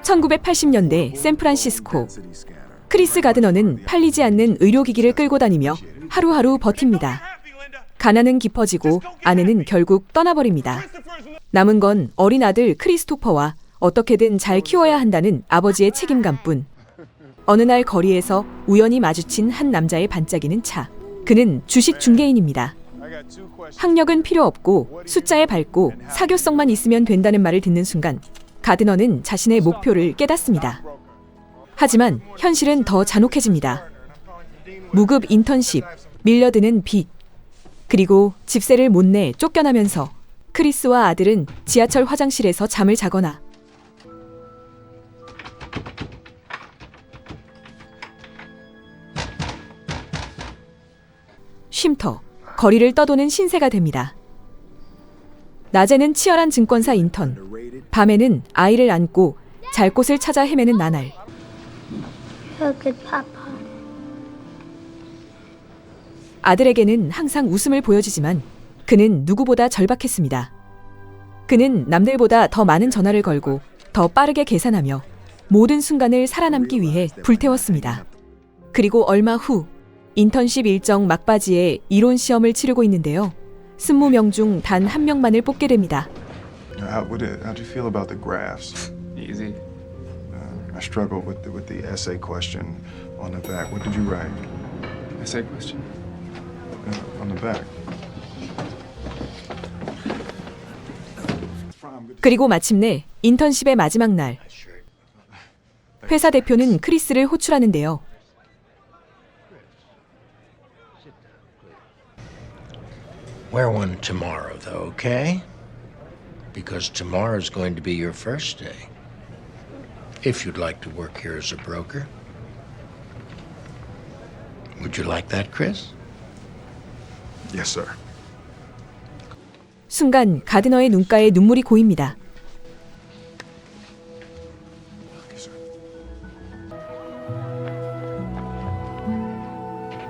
1980년대 샌프란시스코. 크리스 가드너는 팔리지 않는 의료기기를 끌고 다니며 하루하루 버팁니다. 가난은 깊어지고 아내는 결국 떠나버립니다. 남은 건 어린 아들 크리스토퍼와 어떻게든 잘 키워야 한다는 아버지의 책임감뿐. 어느 날 거리에서 우연히 마주친 한 남자의 반짝이는 차. 그는 주식 중개인입니다. 학력은 필요 없고 숫자에 밝고 사교성만 있으면 된다는 말을 듣는 순간 가드너는 자신의 목표를 깨닫습니다. 하지만 현실은 더 잔혹해집니다. 무급 인턴십, 밀려드는 빚, 그리고 집세를 못 내 쫓겨나면서 크리스와 아들은 지하철 화장실에서 잠을 자거나 쉼터, 거리를 떠도는 신세가 됩니다. 낮에는 치열한 증권사 인턴, 밤에는 아이를 안고 잘 곳을 찾아 헤매는 나날. 아들에게는 항상 웃음을 보여주지만 그는 누구보다 절박했습니다. 그는 남들보다 더 많은 전화를 걸고 더 빠르게 계산하며 모든 순간을 살아남기 위해 불태웠습니다. 그리고 얼마 후 인턴십 일정 막바지에 이론 시험을 치르고 있는데요. 20명 중 단 한 명만을 뽑게 됩니다. How do you feel about the graphs? Easy. I struggled with the essay question on the back. What did you write? Essay question. On the back. 그리고 마침내 인턴십의 마지막 날. 회사 대표는 크리스를 호출하는데요. Wear one tomorrow, though, okay? Because tomorrow's going to be your first day. If you'd like to work here as a broker. Would you like that, Chris? Yes, sir. 순간 가드너의 눈가에 눈물이 고입니다.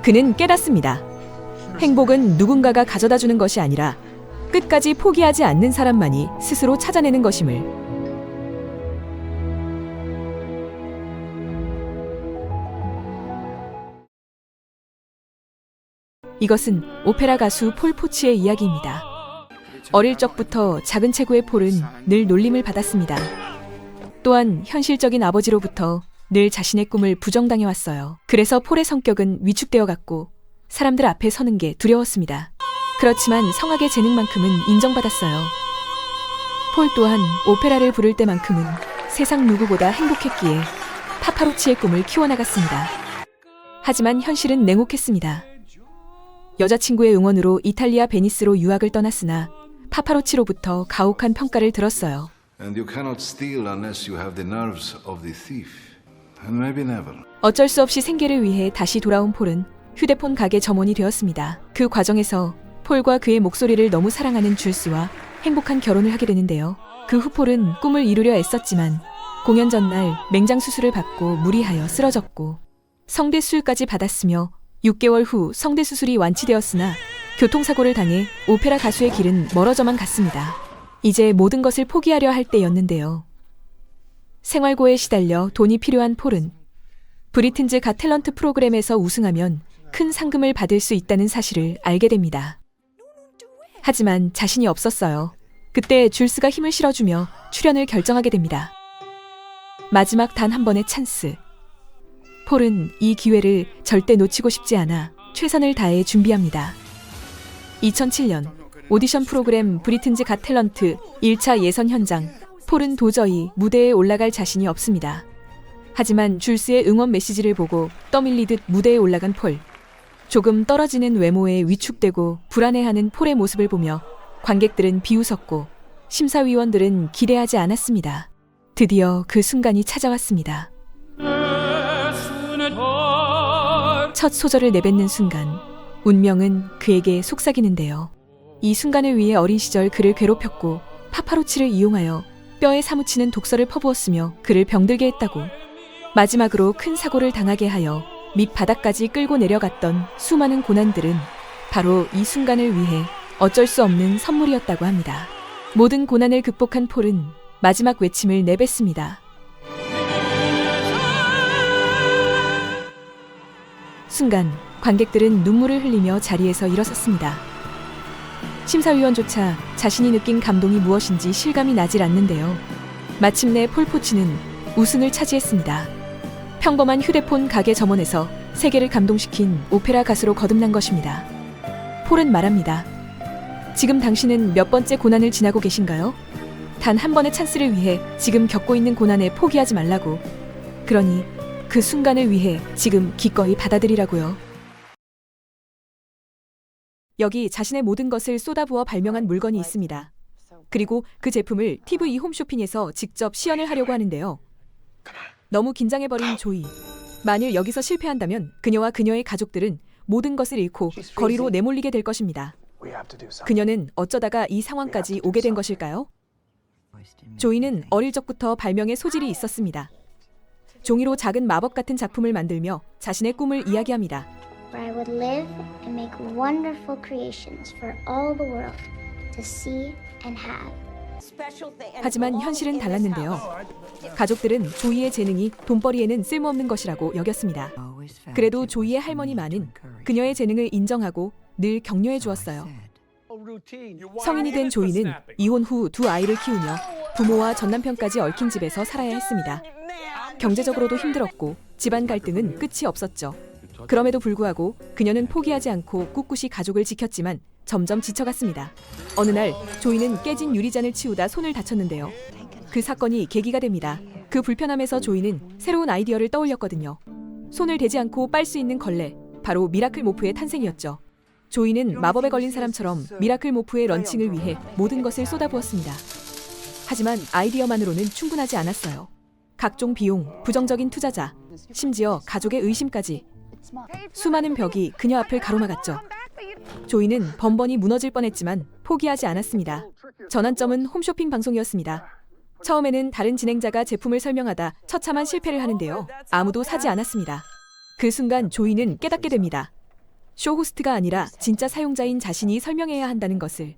그는 깨닫습니다. 행복은 누군가가 가져다 주는 것이 아니라 끝까지 포기하지 않는 사람만이 스스로 찾아내는 것임을. 이것은 오페라 가수 폴 포츠의 이야기입니다. 어릴 적부터 작은 체구의 폴은 늘 놀림을 받았습니다. 또한 현실적인 아버지로부터 늘 자신의 꿈을 부정당해왔어요. 그래서 폴의 성격은 위축되어 갔고 사람들 앞에 서는 게 두려웠습니다. 그렇지만 성악의 재능만큼은 인정받았어요. 폴 또한 오페라를 부를 때만큼은 세상 누구보다 행복했기에 파파로치의 꿈을 키워나갔습니다. 하지만 현실은 냉혹했습니다. 여자친구의 응원으로 이탈리아 베니스로 유학을 떠났으나 파파로치로부터 가혹한 평가를 들었어요. And you cannot steal unless you have the nerves of the thief. And maybe never. 어쩔 수 없이 생계를 위해 다시 돌아온 폴은 휴대폰 가게 점원이 되었습니다. 그 과정에서 폴과 그의 목소리를 너무 사랑하는 줄스와 행복한 결혼을 하게 되는데요. 그 후 폴은 꿈을 이루려 애썼지만 공연 전날 맹장 수술을 받고 무리하여 쓰러졌고 성대 수술까지 받았으며 6개월 후 성대 수술이 완치되었으나 교통사고를 당해 오페라 가수의 길은 멀어져만 갔습니다. 이제 모든 것을 포기하려 할 때였는데요. 생활고에 시달려 돈이 필요한 폴은 브리튼즈 갓 탤런트 프로그램에서 우승하면 큰 상금을 받을 수 있다는 사실을 알게 됩니다. 하지만 자신이 없었어요. 그때 줄스가 힘을 실어주며 출연을 결정하게 됩니다. 마지막 단 한 번의 찬스. 폴은 이 기회를 절대 놓치고 싶지 않아 최선을 다해 준비합니다. 2007년 오디션 프로그램 브리튼즈 갓 탤런트 1차 예선 현장. 폴은 도저히 무대에 올라갈 자신이 없습니다. 하지만 줄스의 응원 메시지를 보고 떠밀리듯 무대에 올라간 폴. 조금 떨어지는 외모에 위축되고 불안해하는 폴의 모습을 보며 관객들은 비웃었고 심사위원들은 기대하지 않았습니다. 드디어 그 순간이 찾아왔습니다. 첫 소절을 내뱉는 순간 운명은 그에게 속삭이는데요. 이 순간을 위해 어린 시절 그를 괴롭혔고 파파로치를 이용하여 뼈에 사무치는 독서를 퍼부었으며 그를 병들게 했다고. 마지막으로 큰 사고를 당하게 하여 밑바닥까지 끌고 내려갔던 수많은 고난들은 바로 이 순간을 위해 어쩔 수 없는 선물이었다고 합니다. 모든 고난을 극복한 폴은 마지막 외침을 내뱉습니다. 순간 관객들은 눈물을 흘리며 자리에서 일어섰습니다. 심사위원조차 자신이 느낀 감동이 무엇인지 실감이 나질 않는데요. 마침내 폴 포츠는 우승을 차지했습니다. 평범한 휴대폰 가게 점원에서 세계를 감동시킨 오페라 가수로 거듭난 것입니다. 폴은 말합니다. 지금 당신은 몇 번째 고난을 지나고 계신가요? 단 한 번의 찬스를 위해 지금 겪고 있는 고난에 포기하지 말라고. 그러니 그 순간을 위해 지금 기꺼이 받아들이라고요. 여기 자신의 모든 것을 쏟아부어 발명한 물건이 있습니다. 그리고 그 제품을 TV 홈쇼핑에서 직접 시연을 하려고 하는데요. 너무 긴장해버린 조이. 만일 여기서 실패한다면 그녀와 그녀의 가족들은 모든 것을 잃고 거리로 내몰리게 될 것입니다. 그녀는 어쩌다가 이 상황까지 오게 된 것일까요? 조이는 어릴 적부터 발명의 소질이 있었습니다. 종이로 작은 마법 같은 작품을 만들며 자신의 꿈을 이야기합니다. Where I would live and make wonderful creations for all the world to see and have. 하지만 현실은 달랐는데요. 가족들은 조이의 재능이 돈벌이에는 쓸모없는 것이라고 여겼습니다. 그래도 조이의 할머니만은 그녀의 재능을 인정하고 늘 격려해 주었어요. 성인이 된 조이는 이혼 후 두 아이를 키우며 부모와 전남편까지 얽힌 집에서 살아야 했습니다. 경제적으로도 힘들었고 집안 갈등은 끝이 없었죠. 그럼에도 불구하고 그녀는 포기하지 않고 꿋꿋이 가족을 지켰지만 점점 지쳐갔습니다. 어느 날 조이는 깨진 유리잔을 치우다 손을 다쳤는데요. 그 사건이 계기가 됩니다. 그 불편함에서 조이는 새로운 아이디어를 떠올렸거든요. 손을 대지 않고 빨 수 있는 걸레, 바로 미라클 모프의 탄생이었죠. 조이는 마법에 걸린 사람처럼 미라클 모프의 런칭을 위해 모든 것을 쏟아부었습니다. 하지만 아이디어만으로는 충분하지 않았어요. 각종 비용, 부정적인 투자자, 심지어 가족의 의심까지. 수많은 벽이 그녀 앞을 가로막았죠. 조이는 번번이 무너질 뻔했지만 포기하지 않았습니다. 전환점은 홈쇼핑 방송이었습니다. 처음에는 다른 진행자가 제품을 설명하다 처참한 실패를 하는데요. 아무도 사지 않았습니다. 그 순간 조이는 깨닫게 됩니다. 쇼 호스트가 아니라 진짜 사용자인 자신이 설명해야 한다는 것을.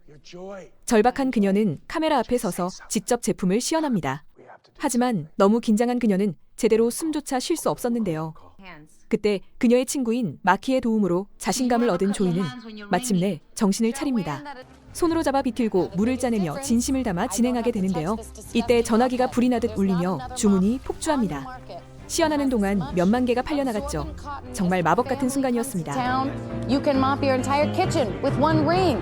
절박한 그녀는 카메라 앞에 서서 직접 제품을 시연합니다. 하지만 너무 긴장한 그녀는 제대로 숨조차 쉴 수 없었는데요. 그때 그녀의 친구인 마키의 도움으로 자신감을 얻은 조이는 마침내 정신을 차립니다. 손으로 잡아 비틀고 물을 짜내며 진심을 담아 진행하게 되는데요. 이때 전화기가 불이 나듯 울리며 주문이 폭주합니다. 시연하는 동안 몇만 개가 팔려나갔죠. 정말 마법 같은 순간이었습니다. You can mop your entire kitchen with one ring.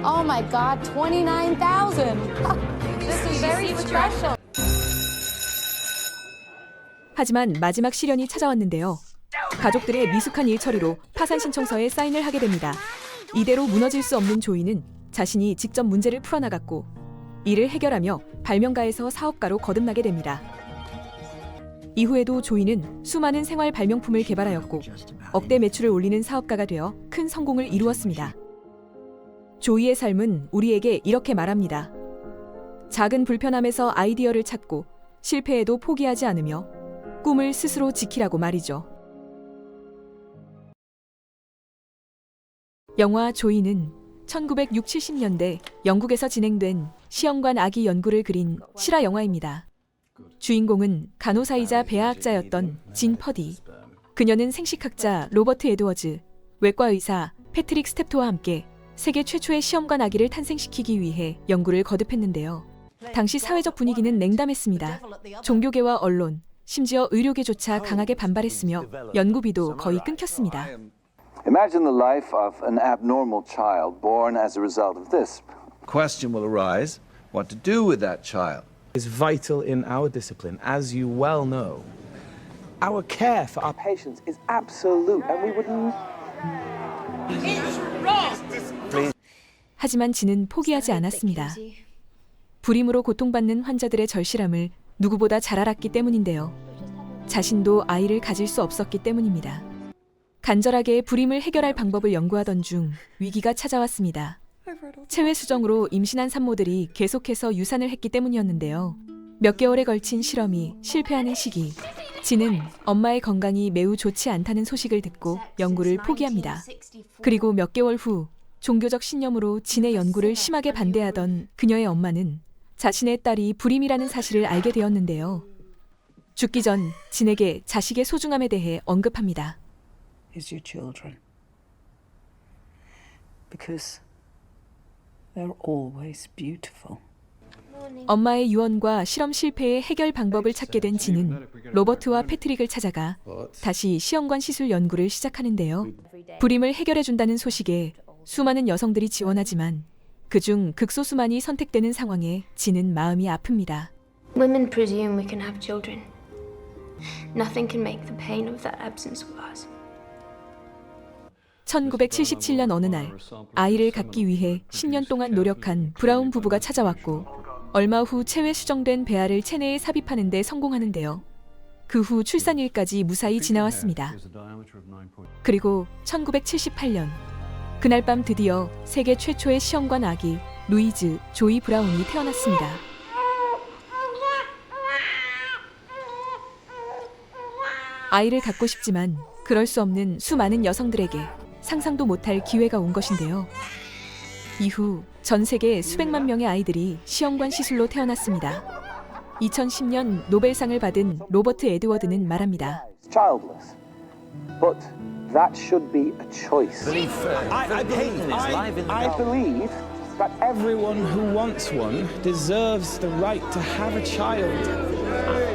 Oh my God, 29,000. This is very special. 하지만 마지막 시련이 찾아왔는데요. 가족들의 미숙한 일 처리로 파산 신청서에 사인을 하게 됩니다. 이대로 무너질 수 없는 조이는 자신이 직접 문제를 풀어나갔고 이를 해결하며 발명가에서 사업가로 거듭나게 됩니다. 이후에도 조이는 수많은 생활 발명품을 개발하였고 억대 매출을 올리는 사업가가 되어 큰 성공을 이루었습니다. 조이의 삶은 우리에게 이렇게 말합니다. 작은 불편함에서 아이디어를 찾고 실패에도 포기하지 않으며 꿈을 스스로 지키라고 말이죠. 영화 조이는 1960, 70년대 영국에서 진행된 시험관 아기 연구를 그린 실화 영화입니다. 주인공은 간호사이자 배아학자였던 진 퍼디. 그녀는 생식학자 로버트 에드워즈, 외과의사 패트릭 스텝토와 함께 세계 최초의 시험관 아기를 탄생시키기 위해 연구를 거듭했는데요. 당시 사회적 분위기는 냉담했습니다. 종교계와 언론, 심지어 의료계조차 강하게 반발했으며 연구비도 거의 끊겼습니다. Imagine the life of an abnormal child born as a result of this. Question will arise, what to do with that child? Is vital in our discipline, as you well know. Our care for our Patients is absolute, and we wouldn't. 하지만 진은 포기하지 않았습니다. 불임으로 고통받는 환자들의 절실함을 누구보다 잘 알았기 때문인데요. 자신도 아이를 가질 수 없었기 때문입니다. 간절하게 불임을 해결할 방법을 연구하던 중 위기가 찾아왔습니다. 체외 수정으로 임신한 산모들이 계속해서 유산을 했기 때문이었는데요. 몇 개월에 걸친 실험이 실패하는 시기, 진은 엄마의 건강이 매우 좋지 않다는 소식을 듣고 연구를 포기합니다. 그리고 몇 개월 후 종교적 신념으로 진의 연구를 심하게 반대하던 그녀의 엄마는 자신의 딸이 불임이라는 사실을 알게 되었는데요. 죽기 전 진에게 자식의 소중함에 대해 언급합니다. is your children. Because they're always beautiful. 엄마의 유언과 실험 실패의 해결 방법을 찾게 된 진은 로버트와 패트릭을 찾아가 다시 시험관 시술 연구를 시작하는데요. 불임을 해결해준다는 소식에 수많은 여성들이 지원하지만 그중 극소수만이 선택되는 상황에 진은 마음이 아픕니다. Women presume we can have children. Nothing can make the pain of that absence worse. 1977년 어느 날 아이를 갖기 위해 10년 동안 노력한 브라운 부부가 찾아왔고 얼마 후 체외 수정된 배아를 체내에 삽입하는 데 성공하는데요. 그 후 출산일까지 무사히 지나왔습니다. 그리고 1978년 그날 밤 드디어 세계 최초의 시험관 아기 루이즈 조이 브라운이 태어났습니다. 아이를 갖고 싶지만 그럴 수 없는 수많은 여성들에게 상상도 못할 기회가 온 것인데요. 이후 전 세계 수백만 명의 아이들이 시험관 시술로 태어났습니다. 2010년 노벨상을 받은 로버트 에드워드는 말합니다. Childless. But that should be a choice. I believe that everyone who wants one deserves the right to have a child.